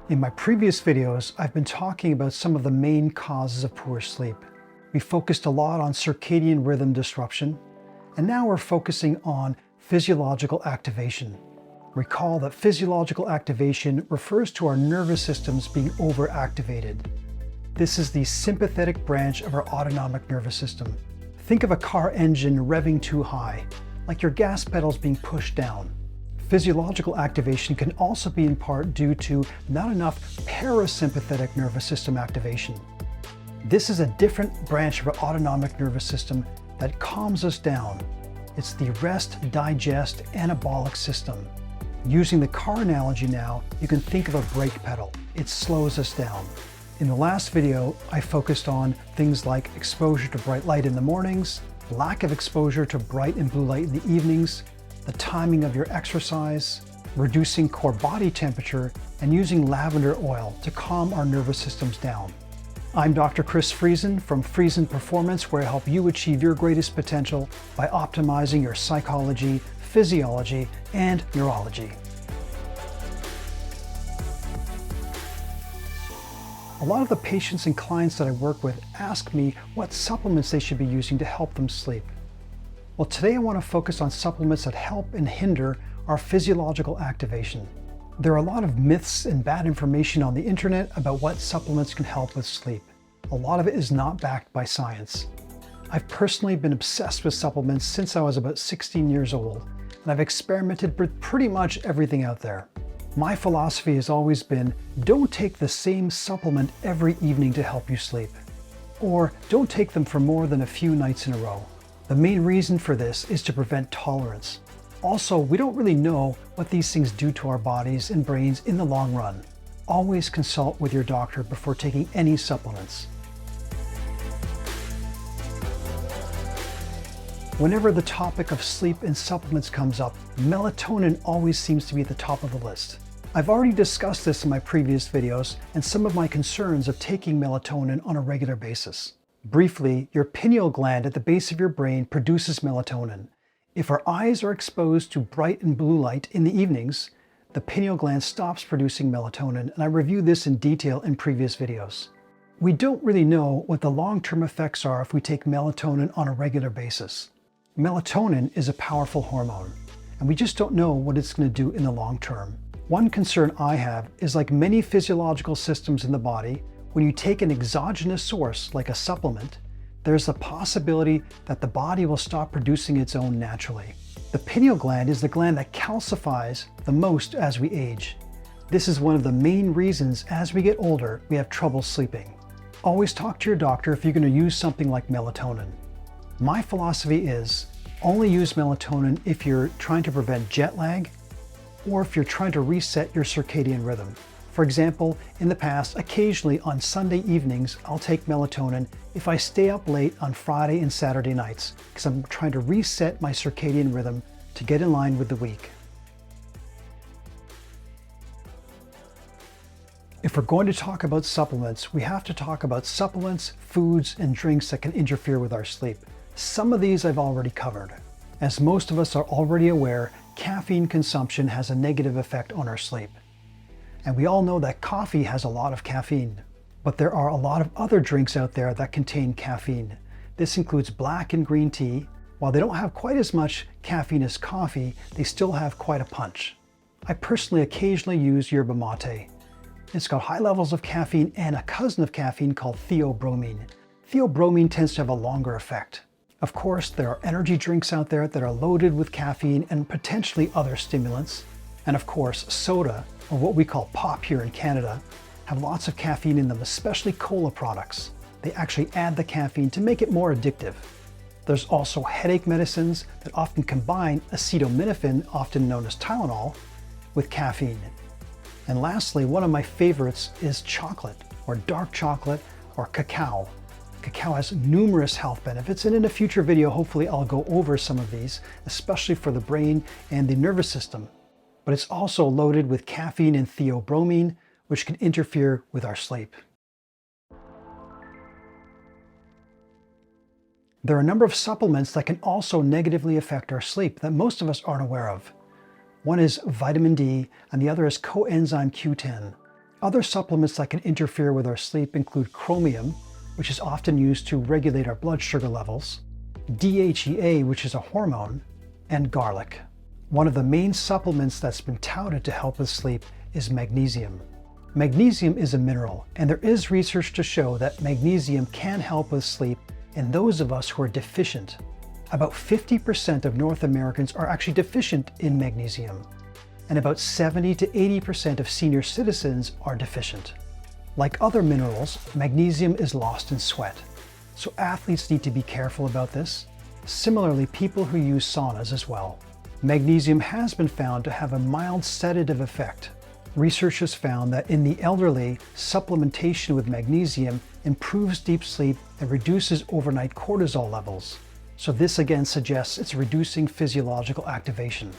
In my previous videos, I've been talking about some of the main causes of poor sleep. We focused a lot on circadian rhythm disruption, and now we're focusing on physiological activation. Recall that physiological activation refers to our nervous systems being overactivated. This is the sympathetic branch of our autonomic nervous system. Think of a car engine revving too high, like your gas pedals being pushed down. Physiological activation can also be in part due to not enough parasympathetic nervous system activation. This is a different branch of our autonomic nervous system that calms us down. It's the rest, digest, anabolic system. Using the car analogy now, you can think of a brake pedal. It slows us down. In the last video, I focused on things like exposure to bright light in the mornings, lack of exposure to bright and blue light in the evenings, the timing of your exercise, reducing core body temperature, and using lavender oil to calm our nervous systems down. I'm Dr. Chris Friesen from Friesen Performance, where I help you achieve your greatest potential by optimizing your psychology, physiology, and neurology. A lot of the patients and clients that I work with ask me what supplements they should be using to help them sleep. Well, today I want to focus on supplements that help and hinder our physiological activation. There are a lot of myths and bad information on the internet about what supplements can help with sleep. A lot of it is not backed by science. I've personally been obsessed with supplements since I was about 16 years old, and I've experimented with pretty much everything out there. My philosophy has always been, don't take the same supplement every evening to help you sleep, or don't take them for more than a few nights in a row. The main reason for this is to prevent tolerance. Also, we don't really know what these things do to our bodies and brains in the long run. Always consult with your doctor before taking any supplements. Whenever the topic of sleep and supplements comes up, melatonin always seems to be at the top of the list. I've already discussed this in my previous videos and some of my concerns of taking melatonin on a regular basis. Briefly, your pineal gland at the base of your brain produces melatonin. If our eyes are exposed to bright and blue light in the evenings, the pineal gland stops producing melatonin, and I reviewed this in detail in previous videos. We don't really know what the long-term effects are if we take melatonin on a regular basis. Melatonin is a powerful hormone, and we just don't know what it's going to do in the long term. One concern I have is, like many physiological systems in the body, when you take an exogenous source like a supplement, there's a possibility that the body will stop producing its own naturally. The pineal gland is the gland that calcifies the most as we age. This is one of the main reasons as we get older we have trouble sleeping. Always talk to your doctor if you're going to use something like melatonin. My philosophy is only use melatonin if you're trying to prevent jet lag or if you're trying to reset your circadian rhythm. For example, in the past, occasionally on Sunday evenings, I'll take melatonin if I stay up late on Friday and Saturday nights, because I'm trying to reset my circadian rhythm to get in line with the week. If we're going to talk about supplements, we have to talk about supplements, foods, and drinks that can interfere with our sleep. Some of these I've already covered. As most of us are already aware, caffeine consumption has a negative effect on our sleep. And we all know that coffee has a lot of caffeine, but there are a lot of other drinks out there that contain caffeine. This includes black and green tea. While they don't have quite as much caffeine as coffee, they still have quite a punch. I personally occasionally use yerba mate. It's got high levels of caffeine and a cousin of caffeine called theobromine. Theobromine tends to have a longer effect. Of course, there are energy drinks out there that are loaded with caffeine and potentially other stimulants. And of course, soda, or what we call pop here in Canada, have lots of caffeine in them, especially cola products. They actually add the caffeine to make it more addictive. There's also headache medicines that often combine acetaminophen, often known as Tylenol, with caffeine. And lastly, one of my favorites is chocolate, or dark chocolate, or cacao. Cacao has numerous health benefits, and in a future video, hopefully I'll go over some of these, especially for the brain and the nervous system. But it's also loaded with caffeine and theobromine, which can interfere with our sleep. There are a number of supplements that can also negatively affect our sleep that most of us aren't aware of. One is vitamin D, and the other is coenzyme Q10. Other supplements that can interfere with our sleep include chromium, which is often used to regulate our blood sugar levels, DHEA, which is a hormone, and garlic. One of the main supplements that's been touted to help with sleep is magnesium. Magnesium is a mineral, and there is research to show that magnesium can help with sleep in those of us who are deficient. About 50% of North Americans are actually deficient in magnesium, and about 70 to 80% of senior citizens are deficient. Like other minerals, magnesium is lost in sweat, so athletes need to be careful about this. Similarly, people who use saunas as well. Magnesium has been found to have a mild sedative effect. Research has found that in the elderly, supplementation with magnesium improves deep sleep and reduces overnight cortisol levels. So this again suggests it's reducing physiological activation.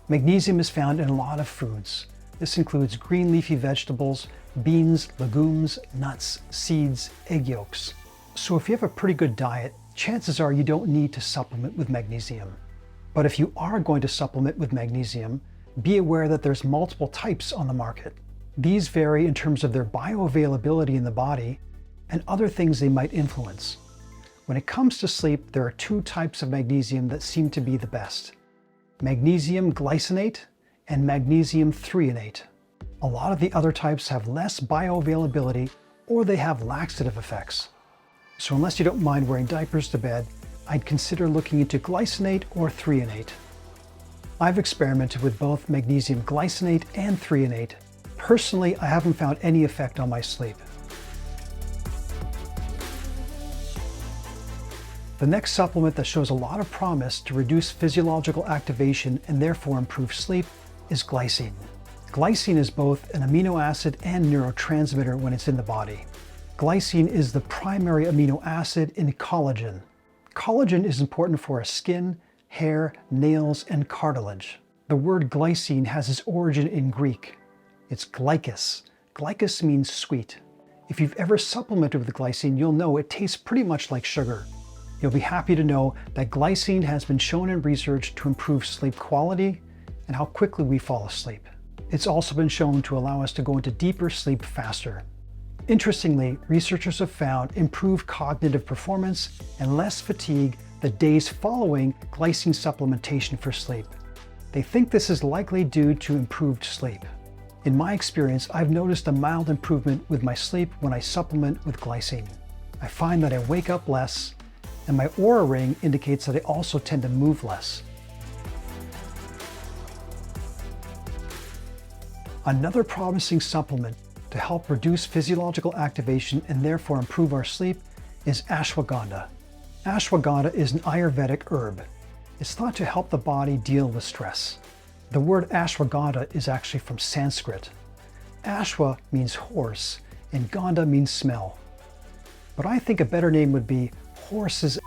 Magnesium is found in a lot of foods. This includes green leafy vegetables, beans, legumes, nuts, seeds, egg yolks. So if you have a pretty good diet, chances are you don't need to supplement with magnesium. But if you are going to supplement with magnesium, be aware that there's multiple types on the market. These vary in terms of their bioavailability in the body and other things they might influence. When it comes to sleep, there are two types of magnesium that seem to be the best: magnesium glycinate and magnesium threonate. A lot of the other types have less bioavailability or they have laxative effects. So unless you don't mind wearing diapers to bed, I'd consider looking into glycinate or threonate. I've experimented with both magnesium glycinate and threonate. Personally, I haven't found any effect on my sleep. The next supplement that shows a lot of promise to reduce physiological activation and therefore improve sleep is glycine. Glycine is both an amino acid and neurotransmitter when it's in the body. Glycine is the primary amino acid in collagen. Collagen is important for our skin, hair, nails, and cartilage. The word glycine has its origin in Greek. It's glycus. Glycus means sweet. If you've ever supplemented with glycine, you'll know it tastes pretty much like sugar. You'll be happy to know that glycine has been shown in research to improve sleep quality and how quickly we fall asleep. It's also been shown to allow us to go into deeper sleep faster. Interestingly, researchers have found improved cognitive performance and less fatigue the days following glycine supplementation for sleep. They think this is likely due to improved sleep. In my experience, I've noticed a mild improvement with my sleep when I supplement with glycine. I find that I wake up less, and my Oura ring indicates that I also tend to move less. Another promising supplement to help reduce physiological activation and therefore improve our sleep is ashwagandha. Ashwagandha is an Ayurvedic herb. It's thought to help the body deal with stress. The word ashwagandha is actually from Sanskrit. Ashwa means horse and gandha means smell. But I think a better name would be horse's,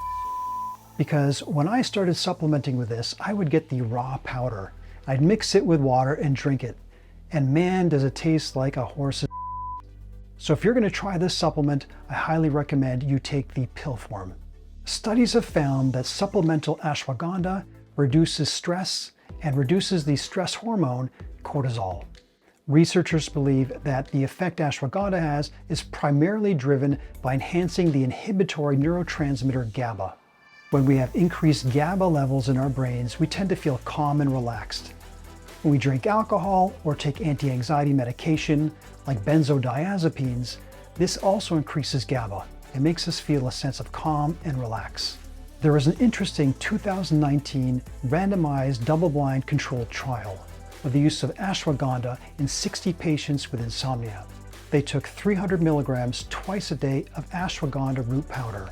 because when I started supplementing with this, I would get the raw powder. I'd mix it with water and drink it. And man, does it taste like a horse's. So if you're going to try this supplement, I highly recommend you take the pill form. Studies have found that supplemental ashwagandha reduces stress and reduces the stress hormone cortisol. Researchers believe that the effect ashwagandha has is primarily driven by enhancing the inhibitory neurotransmitter GABA. When we have increased GABA levels in our brains, we tend to feel calm and relaxed. When we drink alcohol or take anti-anxiety medication like benzodiazepines, this also increases GABA. It makes us feel a sense of calm and relax. There was an interesting 2019 randomized double-blind controlled trial with the use of ashwagandha in 60 patients with insomnia. They took 300 milligrams twice a day of ashwagandha root powder.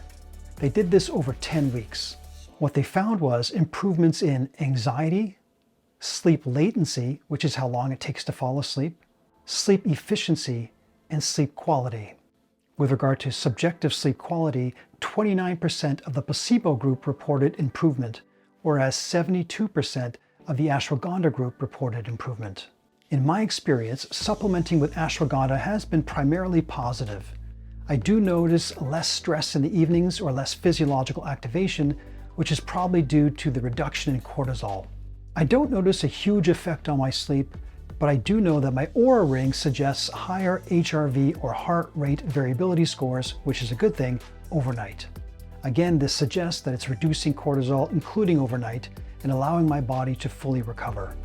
They did this over 10 weeks. What they found was improvements in anxiety, sleep latency, which is how long it takes to fall asleep, sleep efficiency, and sleep quality. With regard to subjective sleep quality, 29% of the placebo group reported improvement, whereas 72% of the ashwagandha group reported improvement. In my experience, supplementing with ashwagandha has been primarily positive. I do notice less stress in the evenings or less physiological activation, which is probably due to the reduction in cortisol. I don't notice a huge effect on my sleep, but I do know that my Oura ring suggests higher HRV or heart rate variability scores, which is a good thing, overnight. Again, this suggests that it's reducing cortisol, including overnight, and allowing my body to fully recover.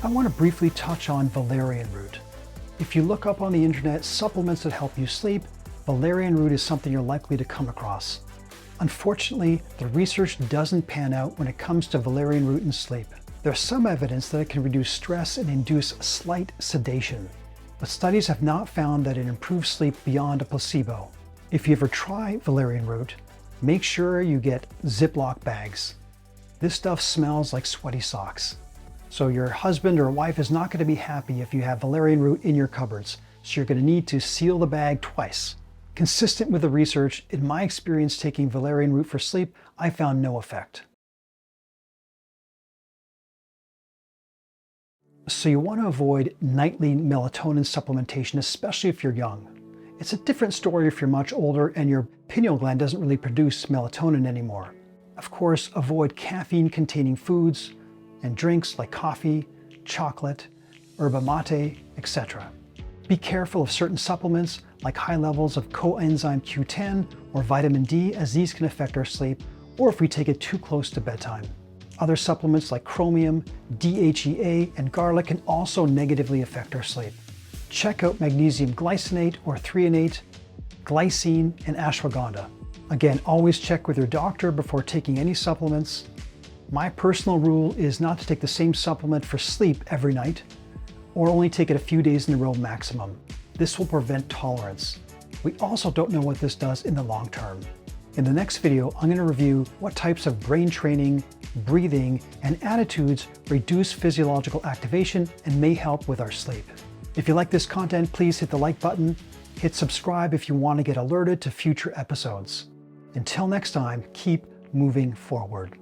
I want to briefly touch on valerian root. If you look up on the internet supplements that help you sleep, valerian root is something you're likely to come across. Unfortunately, the research doesn't pan out when it comes to valerian root and sleep. There's some evidence that it can reduce stress and induce slight sedation, but studies have not found that it improves sleep beyond a placebo. If you ever try valerian root, make sure you get Ziploc bags. This stuff smells like sweaty socks. So your husband or wife is not going to be happy if you have valerian root in your cupboards, so you're going to need to seal the bag twice. Consistent with the research, in my experience taking valerian root for sleep, I found no effect. So you want to avoid nightly melatonin supplementation, especially if you're young. It's a different story if you're much older and your pineal gland doesn't really produce melatonin anymore. Of course, avoid caffeine-containing foods and drinks like coffee, chocolate, yerba mate, etc. Be careful of certain supplements like high levels of coenzyme Q10 or vitamin D, as these can affect our sleep, or if we take it too close to bedtime. Other supplements like chromium, DHEA, and garlic can also negatively affect our sleep. Check out magnesium glycinate or threonate, glycine, and ashwagandha. Again, always check with your doctor before taking any supplements. My personal rule is not to take the same supplement for sleep every night, or only take it a few days in a row maximum. This will prevent tolerance. We also don't know what this does in the long term. In the next video, I'm going to review what types of brain training, breathing, and attitudes reduce physiological activation and may help with our sleep. If you like this content, please hit the like button, hit subscribe if you want to get alerted to future episodes. Until next time, keep moving forward.